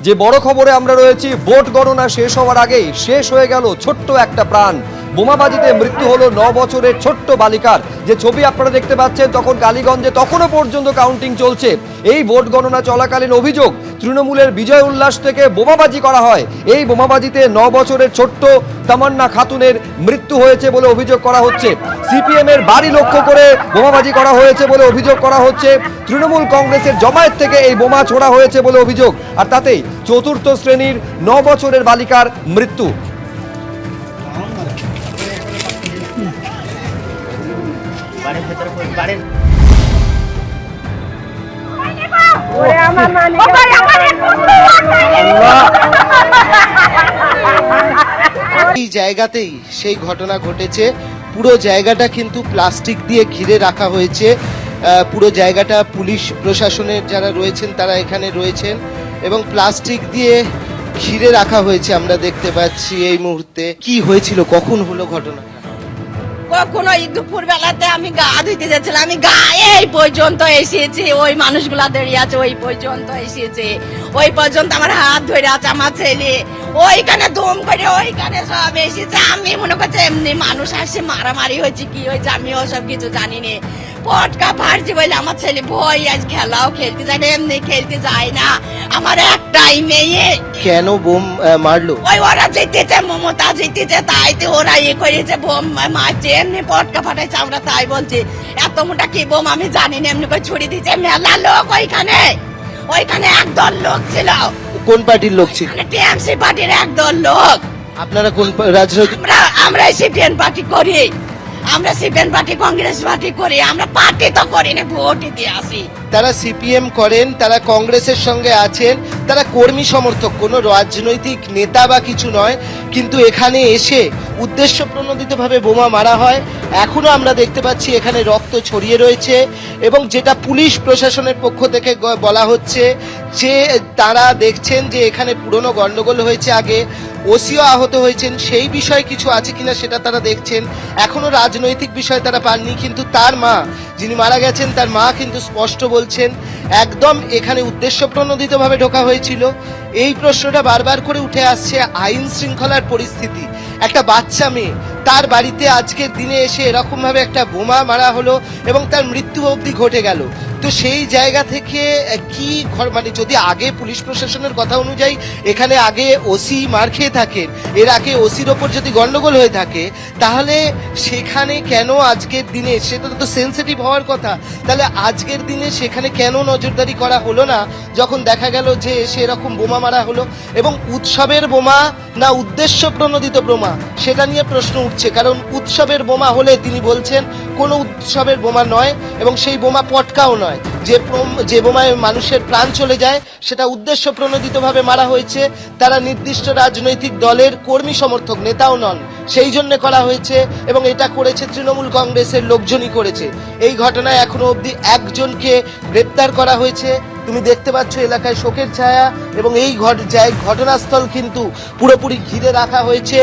যে বড় খবরে আমরা রয়েছি, ভোট গণনা শেষ হওয়ার আগেই শেষ হয়ে গেল ছোট্ট একটা প্রাণ। বোমাবাজিতে মৃত্যু হলো 9 বছরের ছোট্ট বালিকার। যে ছবি আপনারা দেখতে পাচ্ছেন, তখন কালীগঞ্জে তখনও পর্যন্ত কাউন্টিং চলছে। এই ভোট গণনা চলাকালীন অভিযোগ, তৃণমূলের বিজয় উল্লাস থেকে বোমাবাজি করা হয়। এই বোমাবাজিতে 9 বছরের ছোট্ট তামান্না খাতুনের মৃত্যু হয়েছে বলে অভিযোগ করা হচ্ছে। সিপিএম এর বাড়ি লক্ষ্য করে বোমাবাজি করা হয়েছে বলে অভিযোগ করা হচ্ছে। তৃণমূল কংগ্রেসের জমায়েত থেকে এই বোমা ছোড়া হয়েছে বলে অভিযোগ, আর তাতেই চতুর্থ শ্রেণীর 9 বছরের বালিকার মৃত্যু। এই জায়গাতেই সেই ঘটনা ঘটেছে। পুরো জায়গাটা কিন্তু প্লাস্টিক দিয়ে ঘিরে রাখা হয়েছে। পুরো জায়গাটা পুলিশ প্রশাসনের যারা রয়েছেন তারা এখানে রয়েছেন এবং প্লাস্টিক দিয়ে ঘিরে রাখা হয়েছে। আমরা দেখতে পাচ্ছি এই মুহূর্তে কি হয়েছিল, কখন হলো ঘটনা? কখন ওই দুপুর বেলাতে আমি গা ধুইতে যাচ্ছিলাম, আমি গা এই পর্যন্ত এসেছি, ওই মানুষগুলা দাঁড়িয়ে আছে ওই পর্যন্ত এসেছে, ওই পর্যন্ত আমার হাত ধরে আছে আমার ছেলে, ওইখানে দম করে ওইখানে সব এসেছে। আমি মনে করছি এমনি মানুষ আসছে, মারামারি হয়েছে কি হয়েছে আমি ওসব কিছু জানি না। পটকা ফাটছে বলে আমার ছেলে ভয়, আজ খেলাও খেলতে যায় না, এমনি খেলতে যায় না। আমার একটাই মেয়ে। কেন বোম মারলো? ওই ওরা জিতেছে, মমতা জিতেছে, তাই তো ওরা ইয়ে করেছে, বোম মারছে, এমনি পটকা ফাটাইছে, আমরা তাই বলছি। এত মোটা কি বোম আমি জানি না, এমনি করে ছুড়ে দিচ্ছে। মেলা লোক ওইখানে একদল লোক ছিল। কোন পার্টির লোক ছিল? টিএমসি পার্টির একদল লোক। আপনারা কোন রাজনৈতিক? আমরা সিপিএম পার্টি করি, আমরা সিপিএম পার্টি কংগ্রেস পার্টি করি, আমরা পার্টি তো করি না, ভোটই দিয়ে আসি। তারা সিপিএম করেন, তারা কংগ্রেসের সঙ্গে আছেন, তারা কর্মী সমর্থক, কোনো রাজনৈতিক নেতা বা কিছু নয়। কিন্তু এখানে এসে উদ্দেশ্য প্রণোদিতভাবে বোমা মারা হয়। এখনো আমরা দেখতে পাচ্ছি এখানে রক্ত ছড়িয়ে রয়েছে এবং যেটা পুলিশ প্রশাসনের পক্ষ থেকে বলা হচ্ছে যে তারা দেখছেন যে এখানে পুরনো গন্ডগোল হয়েছে, আগে ওসিও আহত হয়েছেন, সেই বিষয়ে কিছু আছে কিনা সেটা তারা দেখছেন। এখনো রাজনৈতিক বিষয় তারা পাননি। কিন্তু তার মা, যিনি মারা গেছেন, তার মা কিন্তু স্পষ্ট বলছেন একদম এখানে উদ্দেশ্য প্রণোদিতভাবে ঢোকা হয়েছিল। এই প্রশ্নটা বারবার করে উঠে আসছে। আইন শৃঙ্খলার পরিস্থিতি, একটা বাচ্চা মেয়ে, তার বাড়িতে আজকের দিনে এসে এরকম ভাবে একটা বোমা মারা হলো এবং তার মৃত্যু অবধি ঘটে গেল। তো সেই জায়গা থেকে কি মানে যদি আগে পুলিশ প্রশাসনের কথা অনুযায়ী এখানে আগে ওসি মার খেয়ে থাকেন, এর আগে ওসির ওপর যদি গন্ডগোল হয়ে থাকে, তাহলে সেখানে কেন আজকের দিনে, সেটা তো সেন্সিটিভ হওয়ার কথা, তাহলে আজকের দিনে সেখানে কেন নজরদারি করা হলো না যখন দেখা গেল যে সেরকম বোমা মারা হলো? এবং উৎসবের বোমা না উদ্দেশ্য প্রণোদিত বোমা, সেটা নিয়ে প্রশ্ন উঠছে। কারণ উৎসবের বোমা হলে তিনি বলছেন কোনো উৎসবের বোমা নয় এবং সেই বোমা পটকাও নয়। যে বোমায় মানুষের প্রাণ চলে যায় সেটা উদ্দেশ্য প্রণোদিতভাবে মারা হয়েছে। তারা নির্দিষ্ট রাজনৈতিক দলের কর্মী সমর্থক, নেতাও নন, সেই জন্য করা হয়েছে এবং এটা করেছে তৃণমূল কংগ্রেসের লোকজনই করেছে। এই ঘটনায় এখনো অবধি একজনকে গ্রেপ্তার করা হয়েছে। তুমি দেখতে পাচ্ছ এলাকায় শোকের ছায়া এবং এই ঘটনাস্থল কিন্তু পুরোপুরি ঘিরে রাখা হয়েছে।